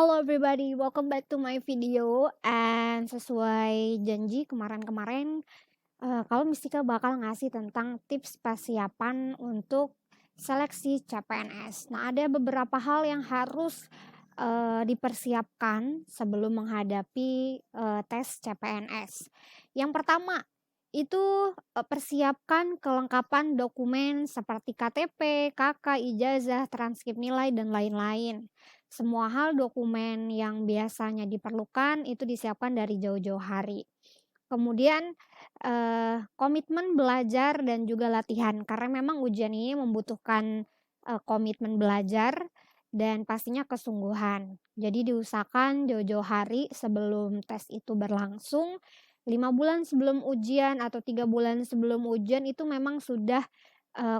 Halo everybody, welcome back to my video. And sesuai janji kemarin-kemarin, kalau Mistika bakal ngasih tentang tips persiapan untuk seleksi CPNS. Nah, ada beberapa hal yang harus dipersiapkan sebelum menghadapi tes CPNS. Yang pertama, itu persiapkan kelengkapan dokumen seperti KTP, KK, ijazah, transkrip nilai, dan lain-lain. Semua hal dokumen yang biasanya diperlukan itu disiapkan dari jauh-jauh hari. Kemudian, komitmen belajar dan juga latihan, karena memang ujian ini membutuhkan, komitmen belajar dan pastinya kesungguhan. Jadi diusahakan jauh-jauh hari sebelum tes itu berlangsung, 5 bulan sebelum ujian atau 3 bulan sebelum ujian itu memang sudah,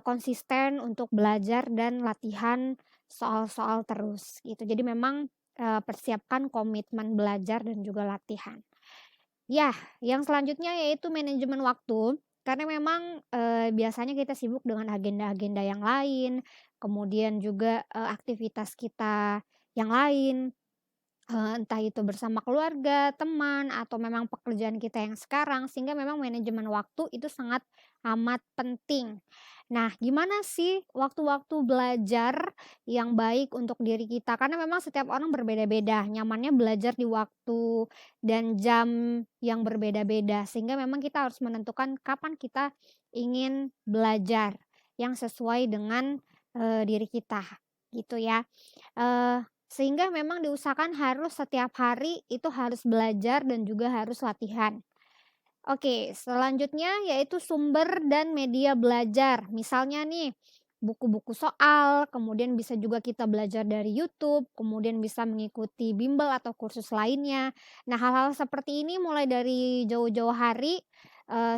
konsisten untuk belajar dan latihan soal-soal terus gitu. Jadi memang, persiapkan komitmen belajar dan juga latihan. Ya, yang selanjutnya yaitu manajemen waktu, karena memang, biasanya kita sibuk dengan agenda-agenda yang lain, kemudian juga, aktivitas kita yang lain. Entah itu bersama keluarga, teman, atau memang pekerjaan kita yang sekarang, sehingga memang manajemen waktu itu sangat amat penting. Nah, gimana sih waktu-waktu belajar yang baik untuk diri kita? Karena memang setiap orang berbeda-beda, nyamannya belajar di waktu dan jam yang berbeda-beda, sehingga memang kita harus menentukan kapan kita ingin belajar yang sesuai dengan, diri kita, gitu ya. Sehingga memang diusahakan harus setiap hari itu harus belajar dan juga harus latihan. Oke, selanjutnya yaitu sumber dan media belajar. Misalnya nih, buku-buku soal, kemudian bisa juga kita belajar dari YouTube, kemudian bisa mengikuti bimbel atau kursus lainnya. Nah, hal-hal seperti ini mulai dari jauh-jauh hari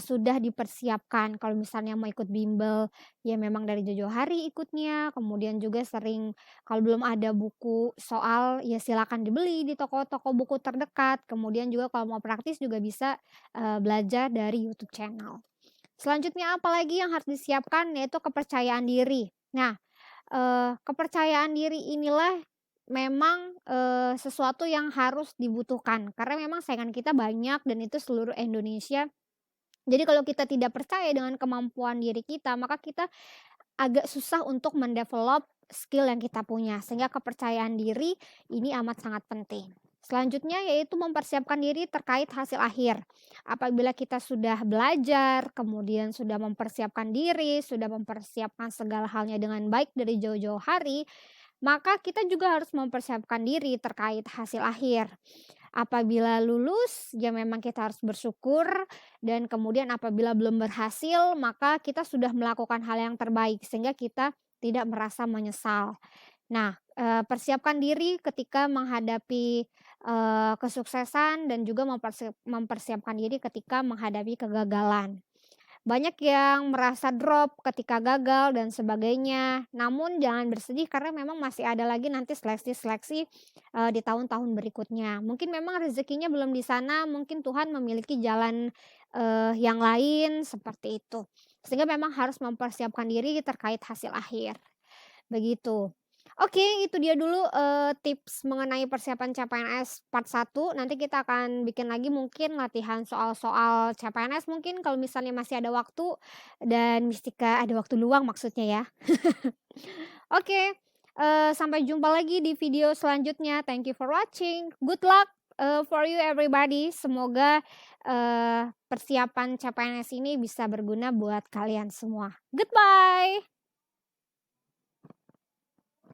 sudah dipersiapkan. Kalau misalnya mau ikut bimbel, ya memang dari jauh-jauh hari ikutnya. Kemudian juga sering kalau belum ada buku soal, ya silakan dibeli di toko-toko buku terdekat. Kemudian juga kalau mau praktis juga bisa belajar dari YouTube channel. Selanjutnya apalagi yang harus disiapkan yaitu kepercayaan diri. Nah, kepercayaan diri inilah memang, sesuatu yang harus dibutuhkan karena memang saingan kita banyak dan itu seluruh Indonesia. Jadi kalau kita tidak percaya dengan kemampuan diri kita, maka kita agak susah untuk mendevelop skill yang kita punya, sehingga kepercayaan diri ini amat sangat penting. Selanjutnya yaitu mempersiapkan diri terkait hasil akhir. Apabila kita sudah belajar, kemudian sudah mempersiapkan diri, sudah mempersiapkan segala halnya dengan baik dari jauh-jauh hari, maka kita juga harus mempersiapkan diri terkait hasil akhir. Apabila lulus, ya memang kita harus bersyukur dan kemudian apabila belum berhasil, maka kita sudah melakukan hal yang terbaik sehingga kita tidak merasa menyesal. Nah, persiapkan diri ketika menghadapi, kesuksesan dan juga mempersiapkan diri ketika menghadapi kegagalan. Banyak yang merasa drop ketika gagal dan sebagainya, namun jangan bersedih karena memang masih ada lagi nanti seleksi-seleksi, di tahun-tahun berikutnya. Mungkin memang rezekinya belum di sana, mungkin Tuhan memiliki jalan, yang lain seperti itu. Sehingga memang harus mempersiapkan diri terkait hasil akhir, begitu. Oke, itu dia dulu, tips mengenai persiapan CPNS part 1. Nanti kita akan bikin lagi mungkin latihan soal-soal CPNS mungkin kalau misalnya masih ada waktu dan Mistika ada waktu luang maksudnya ya. Oke, sampai jumpa lagi di video selanjutnya. Thank you for watching. Good luck, for you everybody. Semoga, persiapan CPNS ini bisa berguna buat kalian semua. Goodbye.